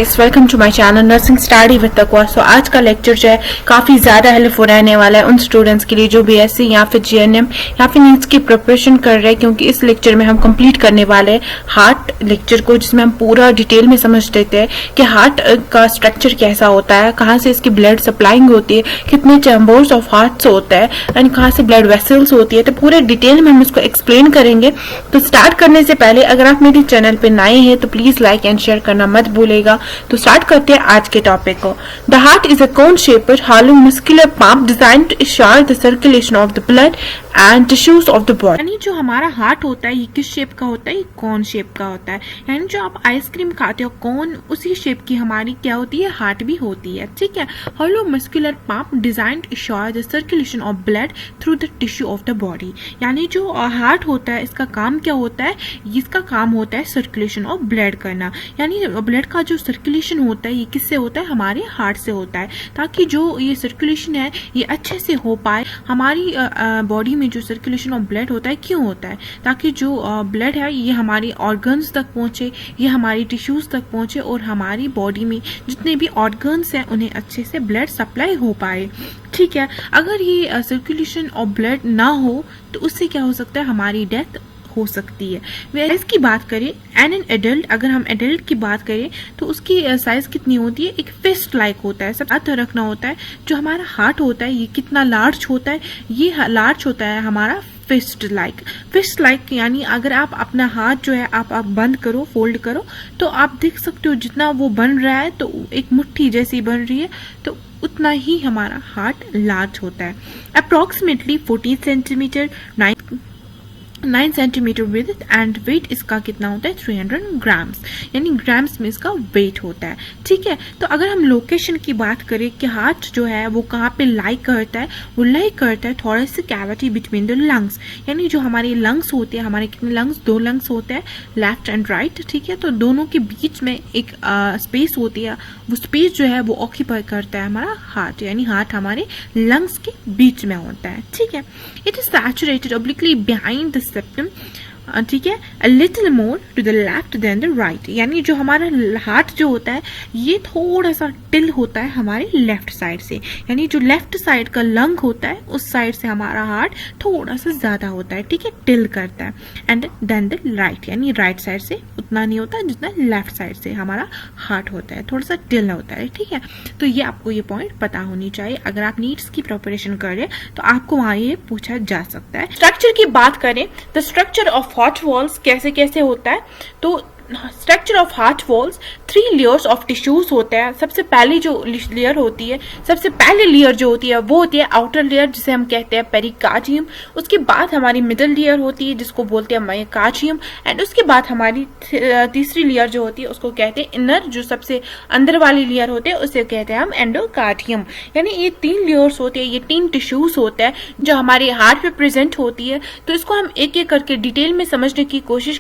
Welcome to my channel nursing study with Taqwa. So आज का lecture जो है काफी ज्यादा हेल्पफुल रहने वाला है उन स्टूडेंट्स के लिए जो बीएससी या फिर जीएनएम या फिर नीट्स की प्रिपरेशन कर रहे हैं, क्योंकि इस लेक्चर में हम कंप्लीट करने वाले हैं हार्ट लेक्चर को, जिसमें हम पूरा डिटेल में समझ देते हैं कि हार्ट का स्ट्रक्चर कैसा होता है, कहाँ से इसकी ब्लड सप्लाइंग होती है, कितने चैम्बर्स ऑफ हार्ट होता है एंड कहाँ से ब्लड वेसल्स होती है। तो पूरे डिटेल में हम इसको एक्सप्लेन करेंगे। तो स्टार्ट करने से पहले अगर आप मेरे चैनल पे नए हैं तो प्लीज लाइक एंड शेयर करना मत भूलेगा। तो स्टार्ट करते हैं आज के टॉपिक को। The heart is a cone shaped hollow muscular pump designed to ensure the circulation of the blood and tissues of the body। यानी जो हमारा हार्ट होता है ये किस शेप का होता है? ये कौन शेप का होता है। यानी जो आप आइसक्रीम खाते हो कौन, उसी शेप की हमारी क्या होती है? हार्ट भी होती है। ठीक है। hollow muscular pump designed to ensure the circulation of blood through the tissue of the body। यानी जो हार्ट होता है इसका काम क्या होता है? इसका काम होता है सर्कुलेशन ऑफ ब्लड करना। यानी ब्लड का जो सर्कुलेशन होता है ये किससे होता है? हमारे हार्ट से होता है, ताकि जो ये सर्कुलेशन है ये अच्छे से हो पाए। हमारी बॉडी में जो सर्कुलेशन ऑफ ब्लड होता है क्यों होता है? ताकि जो ब्लड है ये हमारी ऑर्गन्स तक पहुंचे, ये हमारी टिश्यूज तक पहुंचे और हमारी बॉडी में जितने भी ऑर्गन्स हैं उन्हें अच्छे से ब्लड सप्लाई हो पाए। ठीक है। अगर ये सर्कुलेशन ऑफ ब्लड ना हो तो उससे क्या हो सकता है? हमारी डेथ हो सकती है। वैसे इसकी बात करें एन एडल्ट, अगर हम एडल्ट की बात करें तो उसकी साइज कितनी होती है? एक फिस्ट लाइक होता है। सब याद रखना होता है जो हमारा हार्ट होता है ये कितना लार्ज होता है? ये लार्ज होता है हमारा फिस्ट लाइक। यानी अगर आप अपना हाथ जो है आप बंद करो, फोल्ड करो, तो आप देख सकते हो जितना वो बन रहा है तो एक मुट्ठी जैसी बन रही है, तो उतना ही हमारा हार्ट लार्ज होता है। Approximately 14 centimetre 9 centimetre width and weight इसका कितना होता है? 300 ग्राम्स, यानी ग्राम्स में इसका वेट होता है। ठीक है। तो अगर हम लोकेशन की बात करें कि हार्ट जो है वो कहाँ पे लाई करता है, वो लाई करता है thoracic cavity between the lungs. यानी जो हमारे लंग्स होते हैं, हमारे कितने लंग्स? 2 लंग्स होते हैं, लेफ्ट एंड राइट। ठीक है। तो दोनों के बीच में एक स्पेस होती है, वो स्पेस जो है वो ऑक्यूपाई करता है हमारा हार्ट, यानी हार्ट हमारे लंग्स के बीच में होता है। ठीक है। It is situated obliquely behind the septum. ठीक है। A little more to the left than the right. यानी जो हमारा हार्ट जो होता है ये थोड़ा सा टिल होता है हमारे लेफ्ट साइड से, यानी जो लेफ्ट साइड का लंग होता है उस साइड से हमारा हार्ट थोड़ा सा ज्यादा होता है। ठीक है। टिल करता है। एंड देन द राइट, यानी राइट साइड से उतना नहीं होता जितना लेफ्ट साइड से हमारा हार्ट होता है, थोड़ा सा टिल होता है। ठीक है। तो ये आपको ये पॉइंट पता होनी चाहिए। अगर आप नीट्स की प्रिपरेशन कर रहे हैं तो आपको वहां ये पूछा जा सकता है। स्ट्रक्चर की बात करें तो स्ट्रक्चर ऑफ हार्ट वॉल्स कैसे कैसे होता है? तो structure of heart walls 3 layers of tissues होते हैं। सबसे पहली जो लेयर होती है, सबसे पहले लेयर जो होती है वो होती है आउटर लेयर, जिसे हम कहते हैं पेरिकार्डियम। उसके बाद हमारी मिडल लेयर होती है जिसको बोलते हैं मायोकार्डियम, एंड उसके बाद हमारी तीसरी लेयर जो होती है उसको कहते हैं इनर, जो सबसे अंदर वाली लेयर होती है उसे कहते हैं हम एंडोकार्डियम। यानी ये 3 लेयर्स होती है, ये 3 टिश्यूज होते हैं जो हमारे हार्ट पे प्रेजेंट होती है। तो इसको हम एक एक करके डिटेल में समझने की कोशिश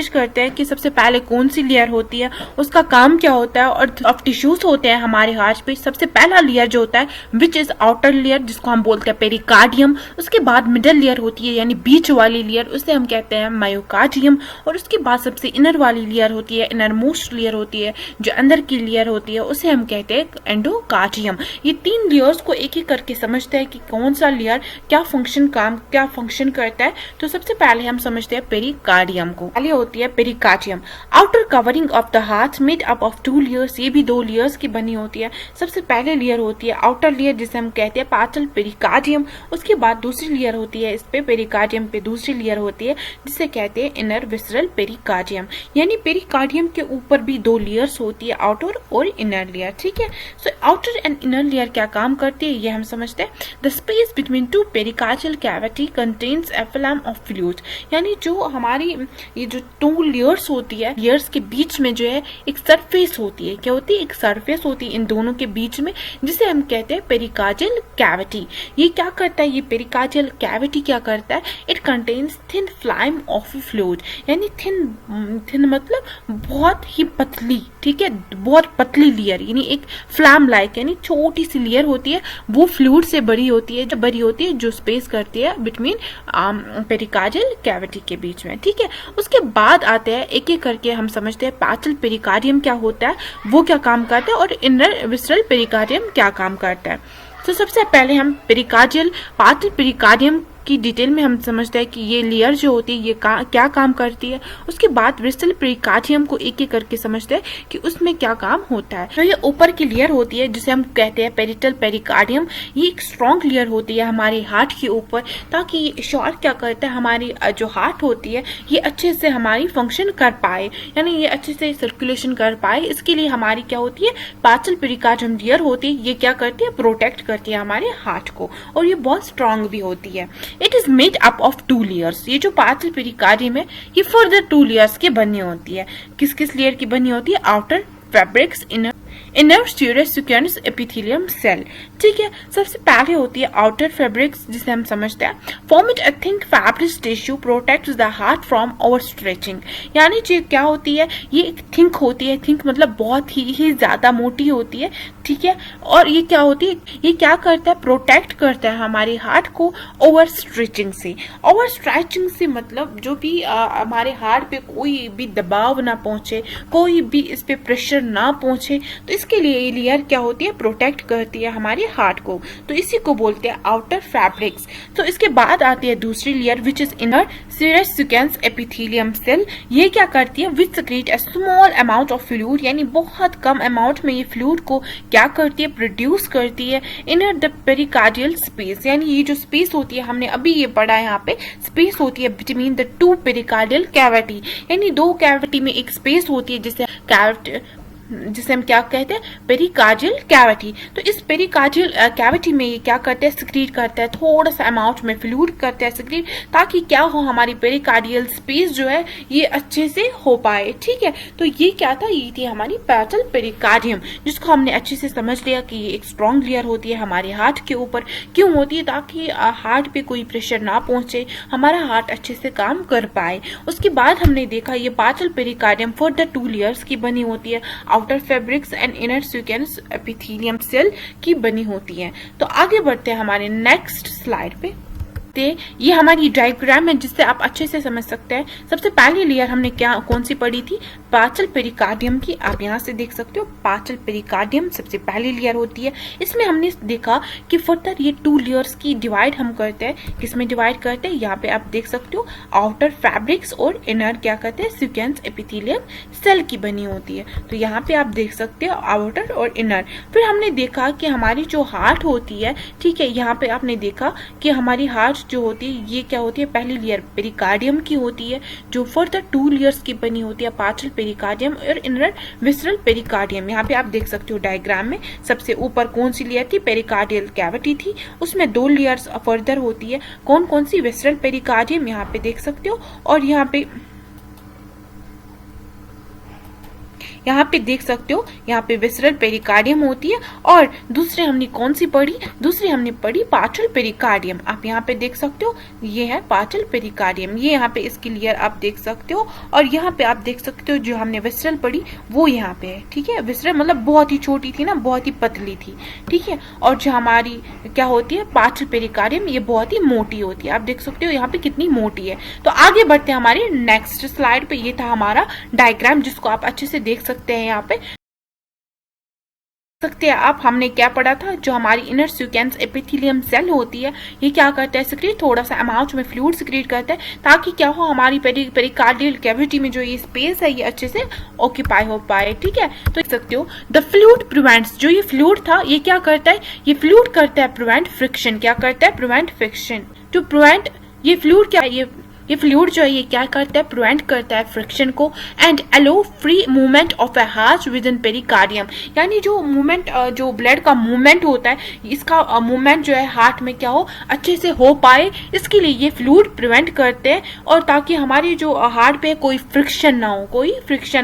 करते हैं कि सबसे पहले कौन सी लेयर होती है, उसका काम क्या होता है, और ऑफ टिश्यूज होते हैं हमारे हार्ट पे। सबसे पहला लेयर जो होता है विच इज आउटर लेयर, जिसको हम बोलते हैं पेरिकार्डियम। उसके बाद मिडल लेयर होती है यानी बीच वाली लेयर, उसे हम कहते हैं मायोकार्डियम। और उसके बाद सबसे इनर वाली लेयर होती है, इनर मोस्ट लेयर होती है, जो अंदर की लेयर होती है, उसे हम कहते हैं एंडोकार्डियम। ये 3 लेयर्स को एक एक करके समझते हैं कि कौन सा लेयर क्या फंक्शन करता है। तो सबसे पहले हम समझते हैं पेरिकार्डियम को। पहले होती है pericardium, outer covering of the heart made up of 2 layers. ये भी 2 लेयर्स की बनी होती है। सबसे पहले लेयर होती है आउटर लेयर, जिसे हम कहते हैं पार्टल पेरिकार्डियम। उसके बाद दूसरी लेयर होती है, इस पे पेरिकार्डियम पे दूसरी लेयर होती है जिसे कहते हैं इनर विसरल पेरिकार्डियम। यानी पेरिकार्डियम के ऊपर भी 2 लेयर्स होती है, आउटर और इनर लेयर। ठीक है। So outer and inner layer क्या काम करती है ये हम समझते हैं। The space between 2 pericardial cavity contains A film of fluid. यानी जो हमारी ये जो 2 लेयर्स होती है, लेयर्स के बीच में जो है एक सरफेस होती है। क्या होती है? एक सरफेस होती है इन दोनों के बीच में, जिसे हम कहते हैं पेरिकार्डियल कैविटी। ये क्या करता है? ये पेरिकार्डियल कैविटी क्या करता है? It contains thin film of fluid. यानी थिन मतलब बहुत ही पतली। ठीक है। बहुत पतली लेयर, यानी एक फ्लैम लाइक, यानी छोटी सी लेयर होती है, वो फ्लूइड से बड़ी होती है, जो स्पेस करती है बिटवीन पेरिकार्डियल कैविटी के बीच में। ठीक है। उसके बाद आते हैं एक एक करके हम समझते हैं पाचल पेरिकार्डियम क्या होता है, वो क्या काम करता है, और इनर विसरल पेरिकार्डियम क्या काम करता है। तो सबसे पहले हम पेरिकार्डियल पाचल पेरिकार्डियम की डिटेल में हम समझते हैं कि ये लेयर जो होती है ये क्या काम करती है। उसके बाद विसरल पेरिकार्डियम को एक एक करके समझते हैं कि उसमें क्या काम होता है। तो ये ऊपर की लेयर होती है जिसे हम कहते हैं पेरिटल पेरिकार्डियम। ये एक स्ट्रॉन्ग लेयर होती है हमारे हार्ट के ऊपर, ताकि ये श्योर क्या करता है हमारी जो हार्ट होती है ये अच्छे से हमारी फंक्शन कर पाए, यानी ये अच्छे से सर्कुलेशन कर पाए। इसके लिए हमारी क्या होती है पाचल पेरिकार्डियम लेयर होती है, ये क्या करती है प्रोटेक्ट करती है हमारे हार्ट को, और ये बहुत स्ट्रांग भी होती है। It is made up of 2 layers. ये जो पाचल पेरिकार्डियम है ये फर्दर 2 लेयर्स की बनी होती है। किस किस लेयर की बनी होती है? Outer fabrics, inner serous squamous epithelium cell. ठीक है, सबसे पहले होती है आउटर फैब्रिक्स जिसे हम समझते हैं format a thick fabric tissue protects the heart from over stretching. यानी जो क्या होती है ये एक थिंक होती है, थिंक मतलब बहुत ही ज्यादा मोटी होती है। ठीक है, और ये क्या होती है ये क्या करता है प्रोटेक्ट करता है हमारे हार्ट को ओवर स्ट्रेचिंग से। ओवर स्ट्रेचिंग से मतलब जो भी हमारे हार्ट पे कोई भी दबाव ना पहुंचे, कोई भी इस पे प्रेशर ना पहुंचे, तो इसके लिए ये लेयर क्या होती है प्रोटेक्ट करती है हमारे हार्ट को। तो इसी को बोलते हैं आउटर फैब्रिक्स। तो इसके बाद आती है दूसरी layer which is inner serous squamous epithelium cell. ये क्या करती है which secrete a small amount of fluid, यानी बहुत कम अमाउंट में ये फ्लूइड को क्या करती है प्रोड्यूस करती है इनर द पेरिकार्डियल स्पेस। यानी ये जो स्पेस होती है हमने अभी ये पढ़ा यहाँ पे स्पेस होती है बिटवीन द 2 पेरिकार्डियल कैविटी, यानी 2 कैविटी में एक स्पेस होती है जिसे हम क्या कहते हैं पेरिकार्डियल कैविटी। तो इस पेरिकार्डियल कैविटी में ये क्या करते हैं सिक्रीट करता है थोड़ा सा अमाउंट में फ्लूइड करता है सिक्रीट, ताकि क्या हो हमारी पेरिकार्डियल स्पेस जो है ये अच्छे से हो पाए। ठीक है, तो ये क्या था ये थी हमारी पाचल पेरिकार्डियम, जिसको हमने अच्छे से समझ लिया कि ये एक स्ट्रॉन्ग लेयर होती है हमारे हार्ट के ऊपर। क्यों होती है? ताकि हार्ट पे कोई प्रेशर ना पहुंचे, हमारा हार्ट अच्छे से काम कर पाए। उसके बाद हमने देखा ये पाचल पेरिकार्डियम फर्दर 2 लेयर्स की बनी होती है, outer fabrics and inner squamous epithelium cell की बनी होती है। तो आगे बढ़ते हैं हमारे नेक्स्ट स्लाइड पे। ये हमारी डायग्राम है जिससे आप अच्छे से समझ सकते हैं। सबसे पहली लेयर हमने कौन सी पढ़ी थी? पाचल पेरिकार्डियम की। आप यहाँ से देख सकते हो पाचल पेरिकार्डियम सबसे पहली लेयर होती है। इसमें हमने देखा कि फर्दर ये 2 लेयर्स की डिवाइड हम करते हैं। किसमें डिवाइड करते हैं? यहाँ पे आप देख सकते हो आउटर फैब्रिक्स और इनर क्या कहते हैं सुकेंस एपिथेलियम सेल की बनी होती है। तो यहाँ पे आप देख सकते हो आउटर और इनर। फिर हमने देखा कि हमारी जो हार्ट होती है, ठीक है, यहाँ पे आपने देखा कि हमारी हार्ट जो होती है ये क्या होती है पहली लेयर पेरिकार्डियम की होती है, जो फर्दर 2 लेयर्स की बनी होती है पाचल पेरिकार्डियम और इनर विसरल पेरिकार्डियम। यहाँ पे आप देख सकते हो डायग्राम में सबसे ऊपर कौन सी लेयर थी? पेरिकार्डियल कैविटी थी, उसमें 2 लेयर्स फर्दर होती है। कौन कौन सी? विसरल पेरिकार्डियम यहाँ पे देख सकते हो, और यहाँ पे देख सकते हो यहाँ पे विसरल पेरिकार्डियम होती है। और दूसरे हमने कौन सी पढ़ी? दूसरी हमने पढ़ी पाचल पेरिकार्डियम। आप यहाँ पे देख सकते हो ये है पाचल पेरिकार्डियम, ये यहाँ पे इसकी लेयर आप देख सकते हो। और यहाँ पे आप देख सकते हो जो हमने विसरल पढ़ी वो यहाँ पे है। ठीक है, विसरल मतलब बहुत ही छोटी थी ना, बहुत ही पतली थी। ठीक है, और जो हमारी क्या होती है पाचल पेरिकार्डियम ये बहुत ही मोटी होती है। आप देख सकते हो यहाँ पे कितनी मोटी है। तो आगे बढ़ते हैं हमारे नेक्स्ट स्लाइड पे। ये था हमारा डायग्राम जिसको आप अच्छे से देख सकते हैं। यहाँ पे सकते हैं आप हमने क्या पढ़ा था? जो हमारी इनर सुकेंस एपिथेलियम सेल होती है ये क्या करता है सिक्रीट थोड़ा सा अमाउंट में फ्लूइड सिक्रीट करता है, ताकि क्या हो हमारी पेरिकार्डियल कैविटी में जो ये स्पेस है ये अच्छे से ऑक्यूपाई हो पाए। ठीक है, तो देख सकते हो द फ्लूइड प्रिवेंट्स, जो ये फ्लूइड था ये क्या करता है? ये फ्लूइड करता है प्रिवेंट फ्रिक्शन। क्या करता है? Prevent friction. टू प्रिवेंट ये फ्लूइड क्या है? ये फ्लूइड जो है ये क्या करता है? प्रिवेंट करता है फ्रिक्शन को and allow free movement of a heart within pericardium. यानी जो मूवमेंट जो ब्लड का मूवमेंट होता है इसका मूवमेंट जो है हार्ट में क्या हो अच्छे से हो पाए, इसके लिए ये फ्लूइड प्रिवेंट करते हैं। और ताकि हमारी जो हार्ट पे कोई फ्रिक्शन ना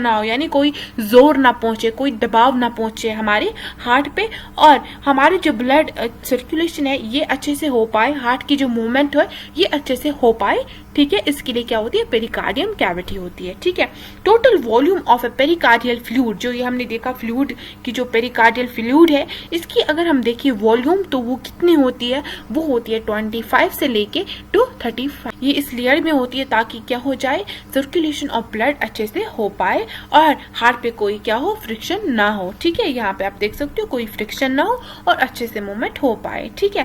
हो, यानी कोई जोर ना पहुंचे, कोई दबाव ना पहुंचे हमारे हार्ट पे, और हमारे जो ब्लड सर्कुलेशन है ये अच्छे से हो पाए, हार्ट की जो मूवमेंट है ये अच्छे से हो पाए। ठीक है, इसके लिए क्या होती है, पेरिकार्डियम कैविटी होती है। ठीक है, total volume of A pericardial fluid, जो ये हमने देखा फ्लूइड की जो पेरिकार्डियल फ्लूइड है, इसकी अगर हम देखिए वॉल्यूम तो वो कितनी होती है, वो होती है 25 से लेके टू 35। ये इस लेयर में होती है ताकि क्या हो जाए, सर्कुलेशन ऑफ ब्लड अच्छे से हो पाए और हार्ट पे कोई क्या हो, फ्रिक्शन ना हो। ठीक है, यहाँ पे आप देख सकते हो कोई फ्रिक्शन ना हो और अच्छे से मूवमेंट हो पाए। ठीक है,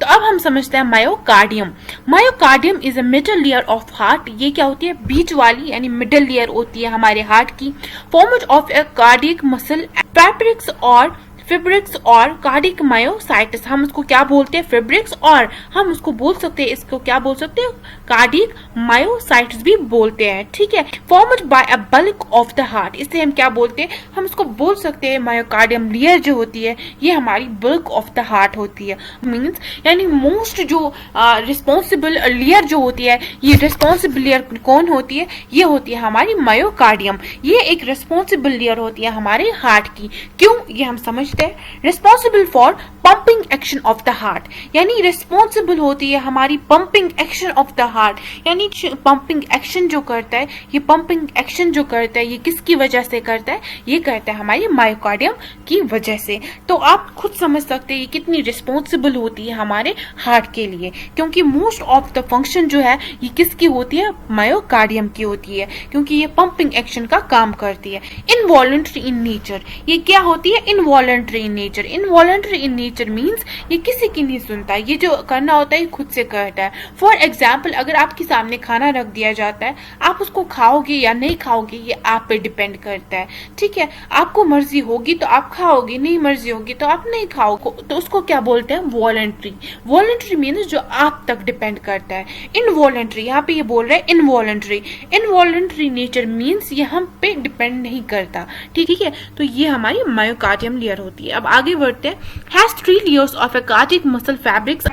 तो अब हम समझते हैं myocardium. Myocardium is a middle layer of heart. ये क्या होती है, बीच वाली यानी मिडल लेयर होती है हमारे हार्ट की। Formed of A cardiac muscle fabrics और फिब्रिक्स और कार्डिक मायोसाइट्स, हम उसको क्या बोलते हैं, फिब्रिक्स, और हम उसको बोल सकते हैं, इसको क्या बोल सकते हैं, कार्डिक मायोसाइट्स भी बोलते हैं। ठीक है, formed by a bulk of the heart, इसे हम क्या बोलते हैं, हम इसको बोल सकते हैं मायोकार्डियम लेयर जो होती है ये हमारी बल्क ऑफ द हार्ट होती है। मीन्स यानी मोस्ट जो रिस्पॉन्सिबल लेयर जो होती है, ये रिस्पॉन्सिबल लेयर कौन होती है, ये होती है हमारी मायोकार्डियम। ये एक रिस्पॉन्सिबल लेयर होती है हमारे हार्ट की। क्यों, ये हम समझ responsible for pumping action of the heart, यानी रिस्पॉन्सिबल होती है हमारी pumping action of the heart, यानी पंपिंग एक्शन जो करता है, ये पंपिंग एक्शन जो करता है ये किसकी वजह से करता है, ये करता है हमारी मायोकार्डियम की वजह से। तो आप खुद समझ सकते हैं ये कितनी रिस्पॉन्सिबल होती है हमारे हार्ट के लिए, क्योंकि मोस्ट ऑफ द फंक्शन जो है ये किसकी होती है, मायोकार्डियम की होती है, क्योंकि ये पंपिंग एक्शन का काम करती है। इनवॉलंटरी इन नेचर, ये क्या होती है, involuntary in nature. Involuntary in nature means ये किसी की नहीं सुनता, ये जो करना होता है ये खुद से करता है। फॉर एग्जाम्पल, अगर आपके सामने खाना रख दिया जाता है, आप उसको खाओगे या नहीं खाओगे ये आप पे डिपेंड करता है। ठीक है, आपको मर्जी होगी तो आप खाओगे, नहीं मर्जी होगी तो आप नहीं खाओगे, तो उसको क्या बोलते हैं, वॉलंटरी। वॉलंटरी मीन्स जो आप तक डिपेंड करता है। इनवॉलंटरी, यहाँ पे ये बोल रहे हैं इनवॉलंटरी। इनवॉलंटरी नेचर मीन्स ये हम पे डिपेंड नहीं करता। ठीक है, तो ये हमारी मायोकार्डियम लेयर होती है। अब आगे बढ़ते हैं। Has 3 layers of A cardiac muscle fabrics,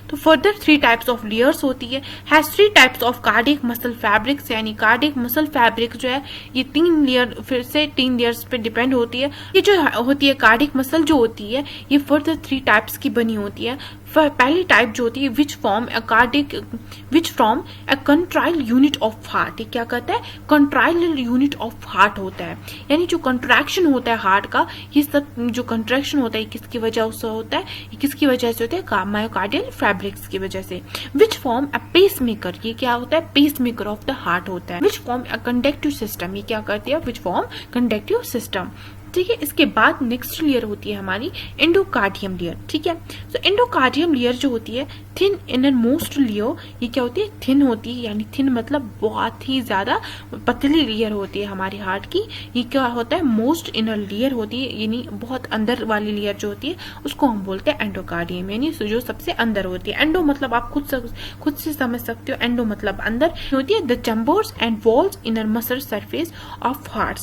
तो फर्दर 3 टाइप्स ऑफ लेयर्स होती है। Has 3 types of cardiac muscle fabrics, यानी कार्डिक मसल फैब्रिक जो है ये 3 लेयर, फिर से 3 लेयर्स पे डिपेंड होती है। ये जो होती है कार्डिक मसल जो होती है ये फर्दर 3 टाइप्स की बनी होती है। पहली टाइप जो होती है which from a contractile unit of heart, ये क्या कहता है, कंट्राइल यूनिट ऑफ हार्ट होता है, यानी जो कंट्रैक्शन होता है हार्ट का, ये सब जो कंट्रैक्शन होता है किसकी वजह से होता है, ये किसकी वजह से होता है, मायोकार्डियल फैब्रिक्स की वजह से। Which form a pacemaker, ये क्या होता है, pacemaker of the heart होता है। Which form a conductive system, ये क्या करती है, विच फॉर्म कंडक्टिव सिस्टम। ठीक है, इसके बाद नेक्स्ट लेयर होती है हमारी एंडोकार्डियम लेयर। ठीक है, तो एंडोकार्डियम लेयर जो होती है थिन इनर मोस्ट लेयर, ये क्या होती है, थिन होती है, यानी थिन मतलब बहुत ही ज्यादा पतली लेयर होती है हमारी हार्ट की। ये क्या होता है, मोस्ट इनर लेयर होती है, यानी बहुत अंदर वाली लेयर जो होती है उसको हम बोलते हैं एंडोकार्डियम, यानी जो सबसे अंदर होती है। एंडो मतलब आप खुद से समझ सकते हो, एंडो मतलब अंदर होती है। The chambers and walls inner muscle surface of heart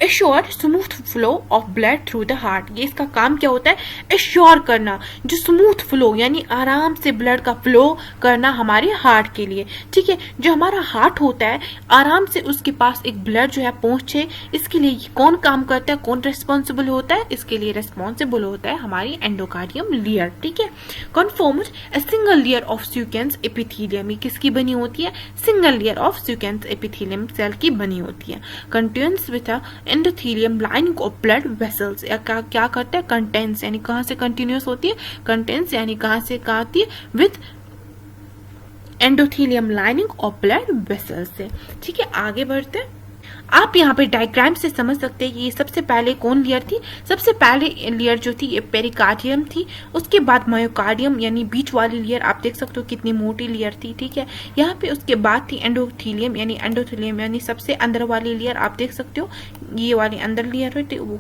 assure smooth flow of blood through the heart. ये इसका काम क्या होता है, एश्योर करना, जो स्मूथ फ्लो यानी आराम से ब्लड का फ्लो करना हमारे हार्ट के लिए। ठीक है, जो हमारा हार्ट होता है आराम से उसके पास एक ब्लड जो है पहुंचे, इसके लिए कौन काम करता है, कौन रिस्पॉन्सिबल होता है, इसके लिए रिस्पॉन्सिबल होता है हमारी एंडोकार्डियम लेयर। ठीक है, confirmed a single layer of squamous epithelium, ये किसकी बनी होती है, single layer of squamous epithelium cell की बनी होती है। Contains with endothelium lining of blood vessels, क्या करता है, कंटेंस यानी कहां से कंटिन्यूस होती है, कंटेंस यानी कहां से कहां आती है, with endothelium lining of blood vessels से। ठीक है, आगे बढ़ते हैं। आप यहाँ पे डायग्राम से समझ सकते हैं कि ये सबसे पहले कौन लेयर थी, सबसे पहले लेयर जो थी ये पेरिकार्डियम थी, उसके बाद मायोकार्डियम यानी बीच वाली लेयर, आप देख सकते हो कितनी मोटी लेयर थी। ठीक है, यहाँ पे उसके बाद थी एंडोथेलियम यानी सबसे अंदर वाली लेयर, आप देख सकते हो ये वाली अंदर लेयर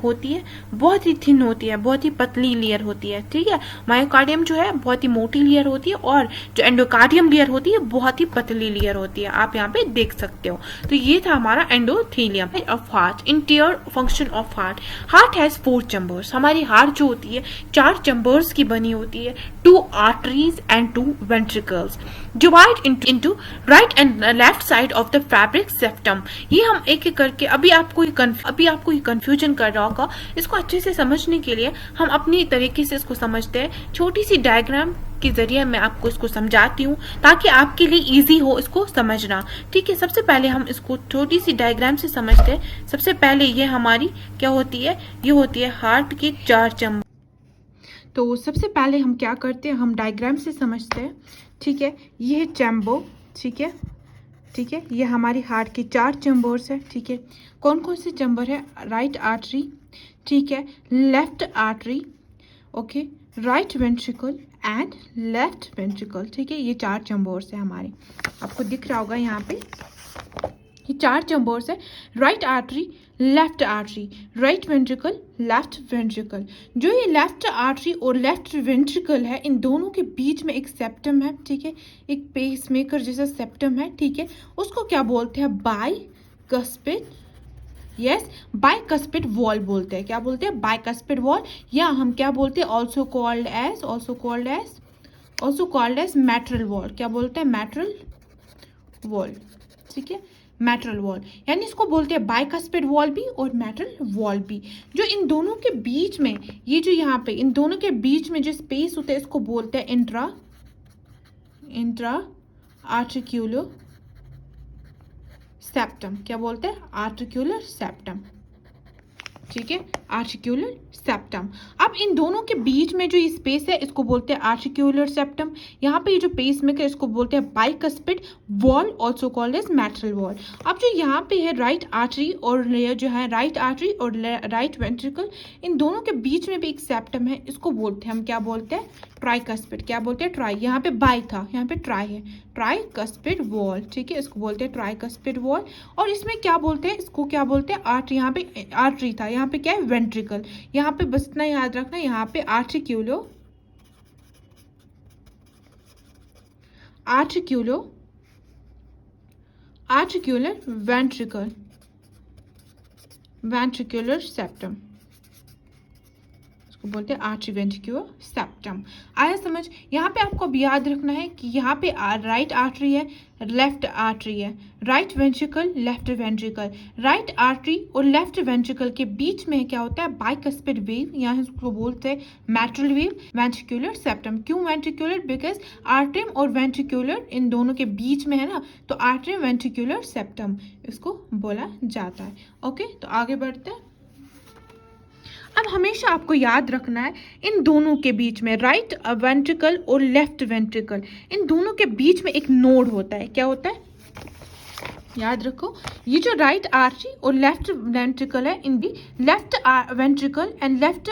होती है, बहुत ही थिन होती है, बहुत ही पतली लेयर होती है। ठीक है, मायोकार्डियम जो है बहुत ही मोटी लेयर होती है और जो एंडोकार्डियम लेयर होती है बहुत ही पतली लेयर होती है, आप यहाँ पे देख सकते हो। तो ये था हमारा endothelium of heart, interior function of heart. Heart has 4 chambers. हमारी हार्ट जो होती है 4 चैम्बर्स की बनी होती है, 2 arteries and 2 ventricles. Divide into right and left side of the fabric septum. ये हम एक एक करके अभी आपको ये कंफ्यूजन कर रहा होगा, इसको अच्छे से समझने के लिए हम अपनी तरीके से इसको समझते हैं। छोटी सी डायग्राम के जरिए मैं आपको इसको समझाती हूँ ताकि आपके लिए इजी हो इसको समझना। ठीक है, सबसे पहले हम इसको छोटी सी डायग्राम से समझते हैं। सबसे पहले ये हमारी क्या होती है, ये होती है हार्ट के 4 चैम्बर। तो सबसे पहले हम क्या करते हैं, हम डायग्राम से समझते हैं। ठीक है, ये है चैम्बर। ठीक है, ठीक है, ये हमारी हार्ट के 4 चैम्बर्स है। ठीक है, कौन कौन से चैम्बर है, राइट आर्टरी, ठीक है, left artery, okay, right ventricle and left ventricle. ठीक है, ये 4 चैम्बर्स है हमारे, आपको दिख रहा होगा यहाँ पे, ये 4 चैम्बर्स है। Right artery, left artery, right ventricle, left ventricle. जो ये लेफ्ट आर्टरी और लेफ्ट वेंट्रिकल है, इन दोनों के बीच में एक सेप्टम है। ठीक है, एक पेस मेकर जैसा सेप्टम है। ठीक है, उसको क्या बोलते हैं, बाइकस्पिड, यस, बाइकस्पिड वॉल बोलते हैं। क्या बोलते हैं, बाइकस्पिड वॉल, या हम क्या बोलते हैं, also called as mitral valve. क्या बोलते हैं, मैटरल वॉल। ठीक है, मैटरल वॉल, यानी इसको बोलते हैं बाइकस्पिड वॉल भी और मैटरल वॉल भी। जो इन दोनों के बीच में, ये जो यहाँ पे इन दोनों के बीच में जो स्पेस होता है, इसको बोलते हैं इंट्रा आर्टिक्यूलर सेप्टम। क्या बोलते हैं, आर्टिक्यूलर सेप्टम। ठीक है, आर्टिक्यूलर सेप्टम। अब इन दोनों के बीच में जो ये स्पेस है, इसको बोलते हैं आर्टिक्यूलर सेप्टम। यहाँ पे ये जो पेस मेकर, इसको बोलते हैं bicuspid valve, also called as mitral valve. अब जो यहाँ पे है राइट आर्टरी और जो है राइट आर्टरी और राइट वेंट्रिकल, इन दोनों के बीच में भी एक सेप्टम है, इसको बोलते हैं हम, क्या बोलते हैं, ट्राइकस्पिड। क्या बोलते हैं, ट्राई, यहाँ पे बाई था, यहाँ पे ट्राई है, ट्राइकस्पिड वॉल। ठीक है, इसको बोलते हैं ट्राइकस्पिड वॉल। और इसमें क्या बोलते हैं, इसको क्या बोलते हैं, आर्टरी, यहाँ पे आर्टरी था, यहाँ पे क्या है, वेंट्रिकल। यहाँ पे बस इतना याद रखना, यहाँ पे आर्टिक्यूलर वेंट्रिकुलर सेप्टम, इसको बोलते हैं आर्टरीवेंट्रिकुलर सेप्टम। आया समझ। यहाँ पे आपको अब याद रखना है कि यहाँ पे राइट आर्टरी है, लेफ्ट आर्टरी है, right ventricle, left ventricle. Right artery और लेफ्ट वेंट्रिकल के बीच में क्या होता है, बाइकस्पिड वेव, यहाँ इसको बोलते हैं मैटरल वेव, वेंट्रिकुलर सेप्टम। क्यों वेंट्रिकुलर, बिकॉज आर्टरियम और वेंट्रिकुलर इन दोनों के बीच में है ना, तो आर्टरियम वेंट्रिकुलर सेप्टम इसको बोला जाता है। ओके, तो आगे बढ़ते हैं। अब हमेशा आपको याद रखना है, इन दोनों के बीच में राइट वेंट्रिकल और लेफ्ट वेंट्रिकल, इन दोनों के बीच में एक नोड होता है। क्या होता है, याद रखो, ये जो राइट आर्टरी और लेफ्ट वेंट्रिकल है, इन भी left ventricle and left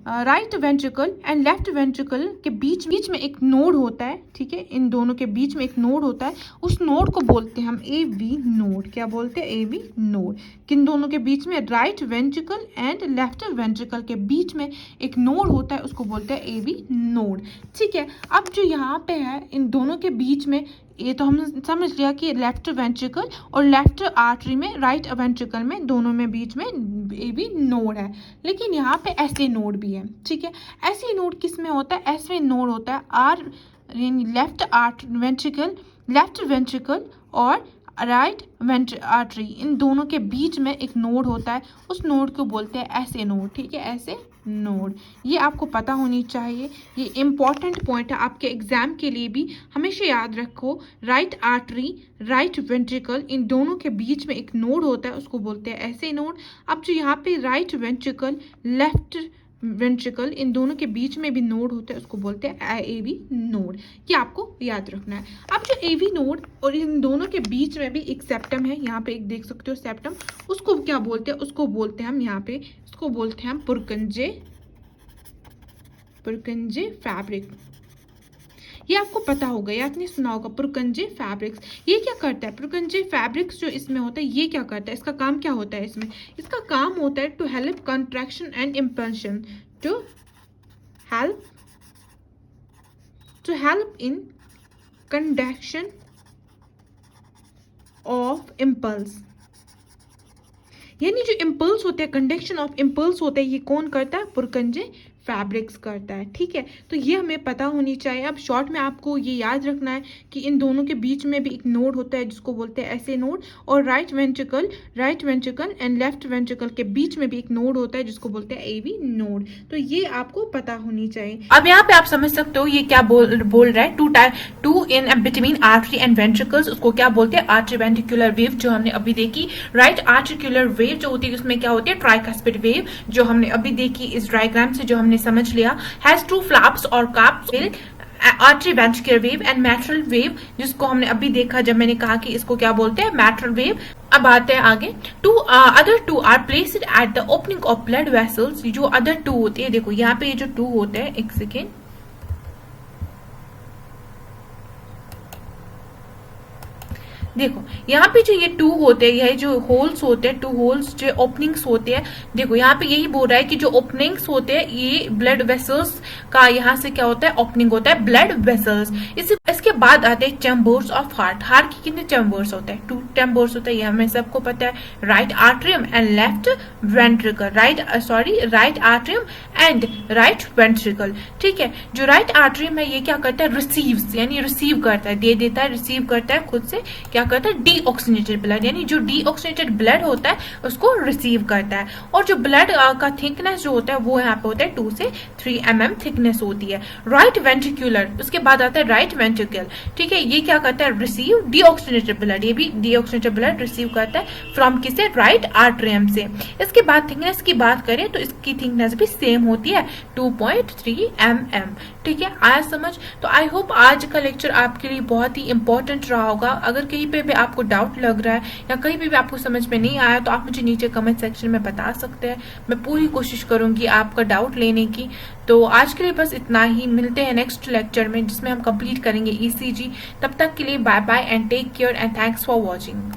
right ventricle and left ventricle के बीच में एक नोड होता है। ठीक है, इन दोनों के बीच में एक नोड होता है, उस नोड को बोलते हैं हम ए वी नोड। क्या बोलते हैं, ए वी नोड। किन दोनों के बीच में, right ventricle and left ventricle के बीच में एक नोड होता है, उसको बोलते हैं ए वी नोड। ठीक है, अब जो यहाँ पे है, इन दोनों के बीच में, ये तो हम समझ लिया कि लेफ्ट वेंट्रिकल और लेफ्ट आर्टरी में, राइट वेंट्रिकल में, दोनों में बीच में ए भी नोड है। लेकिन यहाँ पे ऐसे नोड भी है। ठीक है, ऐसे नोड किस में होता है, ऐसे नोड होता है are left ventricle, left ventricle और राइट आर्टरी, इन दोनों के बीच में एक नोड होता है, उस नोड को बोलते हैं ऐसे नोड। ठीक है, ऐसे नोड, ये आपको पता होनी चाहिए, ये इंपॉर्टेंट पॉइंट है आपके एग्जाम के लिए भी, हमेशा याद रखो। राइट आर्टरी, राइट वेंट्रिकल, इन दोनों के बीच में एक नोड होता है, उसको बोलते हैं ऐसे नोड। अब जो यहाँ पे राइट वेंट्रिकल, लेफ्ट वेंट्रिकल, इन दोनों के बीच में भी नोड होता है, उसको बोलते हैं ए बी नोड। ये आपको याद रखना है। अब जो ए बी नोड और इन दोनों के बीच में भी एक सेप्टम है, यहाँ पे एक देख सकते हो सेप्टम, उसको क्या बोलते हैं, उसको बोलते हैं हम, यहाँ पे उसको बोलते हैं हम पुरकंजे फैब्रिक। ये आपको पता होगा, या आपने सुना होगा पुरकंजे फैब्रिक्स। ये क्या करता है, पुरकंजे फैब्रिक्स जो इसमें होता है, ये क्या करता है, इसका काम क्या होता है इसमें, इसका काम होता है to help contraction and impulsion, to help in conduction of impulse. यानी जो इम्पल्स होते हैं, कंडक्शन ऑफ इम्पल्स होते हैं, ये कौन करता है, पुरकंजे फैब्रिक्स करता है, ठीक है। तो ये हमें पता होनी चाहिए। अब शॉर्ट में आपको ये याद रखना है कि इन दोनों के बीच में भी एक नोड होता है जिसको बोलते हैं ऐसे नोड, और right ventricle and left ventricle के बीच में भी एक नोड होता है जिसको बोलते हैं एवी नोड। तो ये आपको पता होनी चाहिए। अब यहाँ पे आप समझ सकते हो ये क्या बोल रहा है, to in between artery and ventricles, उसको क्या बोलते हैं, आर्टरी वेंट्रिकुलर वेव जो हमने अभी देखी। राइट आर्टिकुलर वेव जो होती है उसमें क्या होती है, ट्राइकास्पिड वेव जो हमने अभी देखी इस डायग्राम से, जो हमने समझ लिया। हैज टू फ्लैप्स और cusps, artery ventricular valve and mitral valve जिसको हमने अभी देखा जब मैंने कहा कि इसको क्या बोलते हैं, मैट्रल वेव। अब आते हैं आगे, other two are placed at the opening of blood vessels. जो अदर टू होते हैं, देखो यहाँ पे ये जो टू होते हैं, एक सेकेंड, देखो यहाँ पे जो ये टू होते हैं, ये जो होल्स होते हैं, टू होल्स जो ओपनिंग्स होते हैं, देखो यहाँ पे यही बोल रहा है कि जो ओपनिंग्स होते हैं ये ब्लड वेसल्स का, यहाँ से क्या होता है, ओपनिंग होता है ब्लड वेसल्स। इसके बाद आते हैं चैम्बर्स ऑफ हार्ट। हार्ट के कितने चैम्बर्स होते हैं, 2 चैम्बर्स होते हैं, ये हमें सबको पता है। Right atrium and left ventricle, right atrium and right ventricle, ठीक है। जो राइट आर्ट्रियम है ये क्या करता है, रिसीव्स, यानी रिसीव करता है, दे देता है, रिसीव करता है खुद से, क्या करता है, डीऑक्सीनेटेड ब्लड, यानी जो डीऑक्सीनेटेड ब्लड होता है उसको रिसीव करता है। और जो ब्लड का थिकनेस जो होता है वो यहाँ पे होता है 2 से 3 mm थिकनेस होती है। राइट वेंट्रिकुलर, उसके बाद आता है राइट वेंट्रिकल, ठीक है। ये क्या करता है, रिसीव डीऑक्सीनेटेड ब्लड, ये भी डीऑक्सीनेटेड ब्लड रिसीव करता है फ्रॉम किसे, राइट आर्ट्रियम से। इसके बाद थिकनेस की बात करें तो इसकी थिकनेस भी सेम होती है, 2.3 mm, ठीक है। आया समझ? तो आई होप आज का लेक्चर आपके लिए बहुत ही इंपॉर्टेंट रहा होगा। अगर कहीं पे भी आपको डाउट लग रहा है या कहीं पे भी आपको समझ में नहीं आया तो आप मुझे नीचे कमेंट सेक्शन में बता सकते हैं, मैं पूरी कोशिश करूंगी आपका डाउट लेने की। तो आज के लिए बस इतना ही, मिलते हैं नेक्स्ट लेक्चर में जिसमें हम कंप्लीट करेंगे ECG। तब तक के लिए bye bye and take care and thanks for watching.